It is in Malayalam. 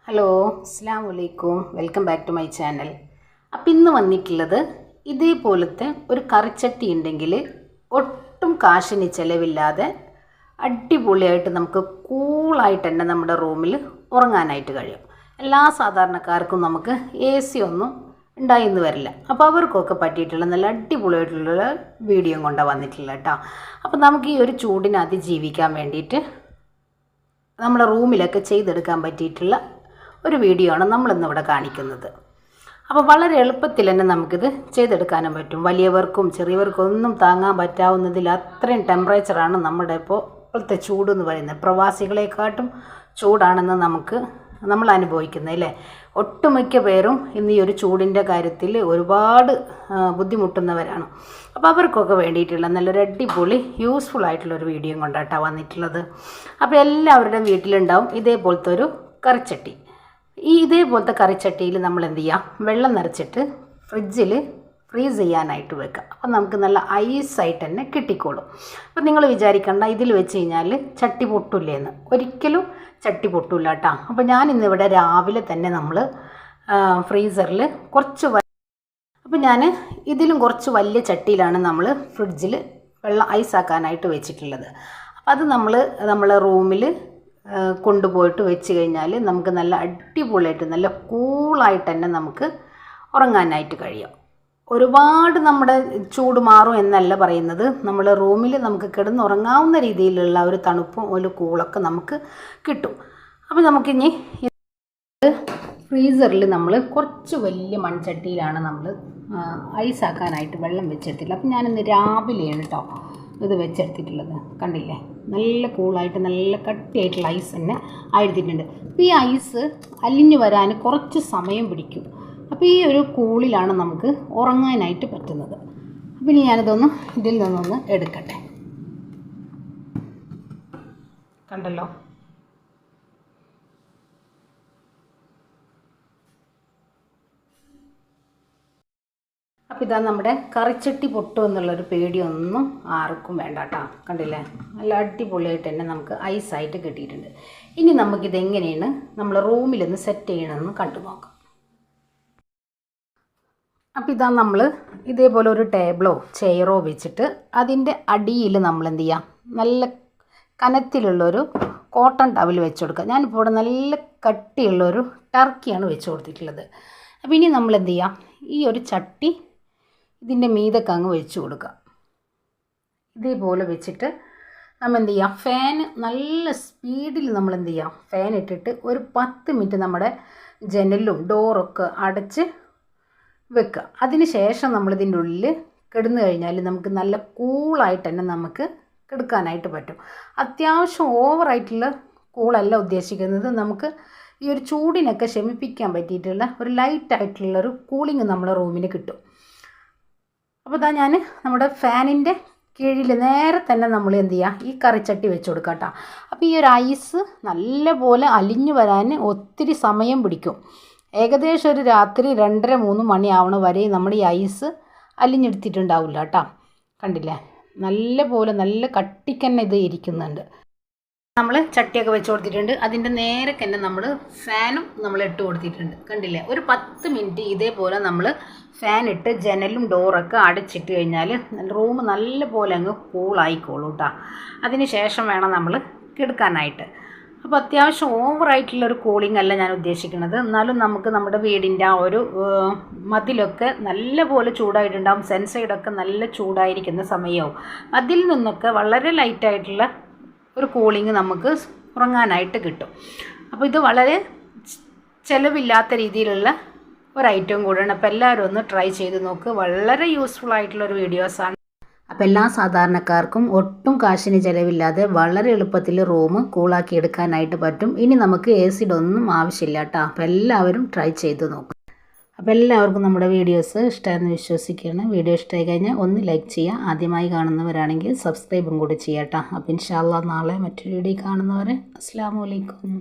ഹലോ അസ്സലാമു അലൈക്കും, welcome back to my channel. അപ്പം ഇന്ന് വന്നിട്ടുള്ളത് ഇതേപോലത്തെ ഒരു കറിച്ചട്ടി ഉണ്ടെങ്കിൽ ഒട്ടും കാശിന് ചിലവില്ലാതെ അടിപൊളിയായിട്ട് നമുക്ക് കൂളായിട്ട് തന്നെ നമ്മുടെ റൂമിൽ ഉറങ്ങാനായിട്ട് കഴിയും. എല്ലാ സാധാരണക്കാർക്കും നമുക്ക് AC ഒന്നും ഉണ്ടായിന്ന് വരില്ല. അപ്പോൾ അവർക്കൊക്കെ പറ്റിയിട്ടുള്ള നല്ല അടിപൊളിയായിട്ടുള്ള വീഡിയോ കൊണ്ടാണ് വന്നിട്ടുള്ളത് കേട്ടോ. അപ്പോൾ നമുക്ക് ഈ ഒരു ചൂടിനെ അതിജീവിക്കാൻ വേണ്ടിയിട്ട് നമ്മുടെ റൂമിലൊക്കെ ചെയ്തെടുക്കാൻ പറ്റിയിട്ടുള്ള ഒരു വീഡിയോ ആണ് നമ്മളിന്നിവിടെ കാണിക്കുന്നത്. അപ്പോൾ വളരെ എളുപ്പത്തിൽ തന്നെ നമുക്കിത് ചെയ്തെടുക്കാനും പറ്റും. വലിയവർക്കും ചെറിയവർക്കും ഒന്നും താങ്ങാൻ പറ്റാവുന്നതിൽ അത്രയും ടെമ്പറേച്ചറാണ് നമ്മുടെ ഇപ്പോഴത്തെ ചൂടെന്ന് പറയുന്നത്. പ്രവാസികളെക്കാട്ടും ചൂടാണെന്ന് നമ്മൾ അനുഭവിക്കുന്നത് അല്ലേ. ഒട്ടുമിക്ക പേരും ഇന്ന് ഈ ഒരു ചൂടിൻ്റെ കാര്യത്തിൽ ഒരുപാട് ബുദ്ധിമുട്ടുന്നവരാണ്. അപ്പോൾ അവർക്കൊക്കെ വേണ്ടിയിട്ടുള്ള നല്ലൊരു അടിപൊളി യൂസ്ഫുൾ ആയിട്ടുള്ളൊരു വീഡിയോ കൊണ്ടാട്ടാണ് വന്നിട്ടുള്ളത്. അപ്പോൾ എല്ലാവരുടെയും വീട്ടിലുണ്ടാവും ഇതേപോലത്തെ ഒരു കറിച്ചട്ടി. ഇതേപോലത്തെ കറിച്ചട്ടിയിൽ നമ്മൾ എന്ത് ചെയ്യാം, വെള്ളം നിറച്ചിട്ട് ഫ്രിഡ്ജിൽ ഫ്രീസ് ചെയ്യാനായിട്ട് വെക്കുക. അപ്പോൾ നമുക്ക് നല്ല ഐസായിട്ട് തന്നെ കിട്ടിക്കോളും. അപ്പോൾ നിങ്ങൾ വിചാരിക്കേണ്ട ഇതിൽ വെച്ച് കഴിഞ്ഞാൽ ചട്ടി പൊട്ടില്ലേന്ന്. ഒരിക്കലും ചട്ടി പൊട്ടില്ല കേട്ടോ. അപ്പോൾ ഞാനിന്നിവിടെ രാവിലെ തന്നെ നമ്മൾ ഫ്രീസറിൽ അപ്പോൾ ഞാൻ ഇതിലും കുറച്ച് വലിയ ചട്ടിയിലാണ് നമ്മൾ ഫ്രിഡ്ജിൽ വെള്ളം ഐസാക്കാനായിട്ട് വെച്ചിട്ടുള്ളത്. അപ്പോൾ അത് നമ്മളെ റൂമിൽ കൊണ്ടുപോയിട്ട് വെച്ച് കഴിഞ്ഞാൽ നമുക്ക് നല്ല അടിപൊളിയായിട്ട് നല്ല കൂളായിട്ട് തന്നെ നമുക്ക് ഉറങ്ങാനായിട്ട് കഴിയും. ഒരുപാട് നമ്മുടെ ചൂട് മാറും എന്നല്ല പറയുന്നത്, നമ്മൾ റൂമിൽ നമുക്ക് കിടന്നുറങ്ങാവുന്ന രീതിയിലുള്ള ഒരു തണുപ്പും ഒരു കൂളൊക്കെ നമുക്ക് കിട്ടും. അപ്പോൾ നമുക്കിനി ഫ്രീസറിൽ നമ്മൾ കുറച്ച് വലിയ മൺചട്ടിയിലാണ് നമ്മൾ ഐസാക്കാനായിട്ട് വെള്ളം വെച്ചെടുത്തിട്ടുള്ളത്. അപ്പോൾ ഞാനിന്ന് രാവിലെയാണ് കേട്ടോ ഇത് വെച്ചെടുത്തിട്ടുള്ളത്. കണ്ടില്ലേ, നല്ല കൂളായിട്ട് നല്ല കട്ടിയായിട്ടുള്ള ഐസ് തന്നെ ആയെടുത്തിട്ടുണ്ട്. അപ്പോൾ ഈ ഐസ് അലിഞ്ഞു വരാൻ കുറച്ച് സമയം പിടിക്കും. അപ്പോൾ ഈ ഒരു കൂളിലാണ് നമുക്ക് ഉറങ്ങാനായിട്ട് പറ്റുന്നത്. അപ്പോൾ ഇനി ഇതിൽ നിന്നൊന്ന് എടുക്കട്ടെ. കണ്ടല്ലോ, അപ്പോൾ ഇതാ നമ്മുടെ കറിച്ചട്ടി പൊട്ടും എന്നുള്ളൊരു പേടിയൊന്നും ആർക്കും വേണ്ട കേട്ടോ. കണ്ടില്ലേ, നല്ല അടിപൊളിയായിട്ട് തന്നെ നമുക്ക് ഐസായിട്ട് കിട്ടിയിട്ടുണ്ട്. ഇനി നമുക്കിതെങ്ങനെയാണ് നമ്മൾ റൂമിലൊന്ന് സെറ്റ് ചെയ്യണമെന്ന് കണ്ടു നോക്കാം. അപ്പോൾ ഇതാ നമ്മൾ ഇതേപോലെ ഒരു ടേബിളോ ചെയറോ വെച്ചിട്ട് അതിൻ്റെ അടിയിൽ നമ്മൾ എന്ത് ചെയ്യാം, നല്ല കനത്തിലുള്ളൊരു കോട്ടൺ ടവൽ വെച്ച് കൊടുക്കുക. ഞാനിപ്പോൾ ഇവിടെ നല്ല കട്ടിയുള്ളൊരു ടർക്കിയാണ് വെച്ച് കൊടുത്തിട്ടുള്ളത്. അപ്പോൾ ഇനി നമ്മൾ എന്ത് ചെയ്യാം, ഈ ഒരു ചട്ടി ഇതിൻ്റെ മീതൊക്കെ അങ്ങ് വെച്ച് കൊടുക്കുക. ഇതേപോലെ വെച്ചിട്ട് നമ്മൾ എന്ത് ചെയ്യുക, ഫാന് നല്ല സ്പീഡിൽ നമ്മൾ എന്ത് ചെയ്യുക, ഫാൻ ഇട്ടിട്ട് ഒരു 10 മിനിറ്റ് നമ്മുടെ ജനലും ഡോറൊക്കെ അടച്ച് വെക്കുക. അതിന് ശേഷം നമ്മളിതിൻ്റെ ഉള്ളിൽ കിടന്നു കഴിഞ്ഞാൽ നമുക്ക് നല്ല കൂളായിട്ട് തന്നെ നമുക്ക് കിടക്കാനായിട്ട് പറ്റും. അത്യാവശ്യം ഓവറായിട്ടുള്ള കൂളല്ല ഉദ്ദേശിക്കുന്നത്, നമുക്ക് ഈ ഒരു ചൂടിനൊക്കെ ശമിപ്പിക്കാൻ പറ്റിയിട്ടുള്ള ഒരു ലൈറ്റായിട്ടുള്ളൊരു കൂളിങ് നമ്മുടെ റൂമിന് കിട്ടും. അപ്പോൾ ഇതാ ഞാൻ നമ്മുടെ ഫാനിൻ്റെ കീഴിൽ നേരെ തന്നെ നമ്മൾ എന്ത് ചെയ്യുക, ഈ കറിച്ചട്ടി വെച്ച് കൊടുക്കുക കേട്ടോ. അപ്പോൾ ഈ ഒരു ഐസ് നല്ലപോലെ അലിഞ്ഞു വരാൻ ഒത്തിരി സമയം പിടിക്കും. ഏകദേശം ഒരു രാത്രി 2:30-3 മണിയാവണ വരെ നമ്മുടെ ഈ ഐസ് അലിഞ്ഞെടുത്തിട്ടുണ്ടാവില്ല കേട്ടോ. കണ്ടില്ലേ, നല്ല കട്ടിക്ക് തന്നെ ഇത് ഇരിക്കുന്നുണ്ട്. നമ്മൾ ചട്ടിയൊക്കെ വെച്ച് കൊടുത്തിട്ടുണ്ട്. അതിൻ്റെ നേരെ തന്നെ നമ്മൾ ഫാനും നമ്മൾ ഇട്ട് കൊടുത്തിട്ടുണ്ട്. കണ്ടില്ലേ, ഒരു 10 മിനിറ്റ് ഇതേപോലെ നമ്മൾ ഫാൻ ഇട്ട് ജനലും ഡോറൊക്കെ അടച്ചിട്ട് കഴിഞ്ഞാൽ റൂം നല്ലപോലെ അങ്ങ് കൂളായിക്കോളൂ കേട്ടോ. അതിന് ശേഷം വേണം നമ്മൾ കിടക്കാനായിട്ട്. അപ്പോൾ അത്യാവശ്യം ഓവറായിട്ടുള്ളൊരു കൂളിംഗ് അല്ല ഞാൻ ഉദ്ദേശിക്കുന്നത്. എന്നാലും നമുക്ക് നമ്മുടെ വീടിൻ്റെ ആ ഒരു മതിലൊക്കെ നല്ലപോലെ ചൂടായിട്ടുണ്ടാകും. സെൻസൈഡൊക്കെ നല്ല ചൂടായിരിക്കുന്ന സമയവും അതിൽ നിന്നൊക്കെ വളരെ ലൈറ്റായിട്ടുള്ള ഒരു കൂളിംഗ് നമുക്ക് ഉറങ്ങാനായിട്ട് കിട്ടും. അപ്പോൾ ഇത് വളരെ ചിലവില്ലാത്ത രീതിയിലുള്ള ഒരു ഐറ്റം കൂടെയാണ്. അപ്പോൾ എല്ലാവരും ഒന്ന് ട്രൈ ചെയ്ത് നോക്ക്. വളരെ യൂസ്ഫുൾ ആയിട്ടുള്ളൊരു വീഡിയോസാണ്. അപ്പോൾ എല്ലാ സാധാരണക്കാർക്കും ഒട്ടും കാശിന് ചിലവില്ലാതെ വളരെ എളുപ്പത്തിൽ റൂം കൂളാക്കി എടുക്കാനായിട്ട് പറ്റും. ഇനി നമുക്ക് AC ഒന്നും ആവശ്യമില്ല കേട്ടോ. അപ്പോൾ എല്ലാവരും ട്രൈ ചെയ്ത് നോക്കും. അപ്പോൾ എല്ലാവർക്കും നമ്മുടെ വീഡിയോസ് ഇഷ്ടമായെന്ന് വിശ്വസിക്കുകയാണ്. വീഡിയോ ഇഷ്ടമായി കഴിഞ്ഞാൽ ഒന്ന് ലൈക്ക് ചെയ്യുക. ആദ്യമായി കാണുന്നവരാണെങ്കിൽ സബ്സ്ക്രൈബും കൂടി ചെയ്യാം കേട്ടോ. അപ്പോൾ ഇൻഷാ അല്ലാഹ് നാളെ മറ്റൊരു വീഡിയോ കാണുന്നവരെ അസ്സലാമു അലൈക്കും.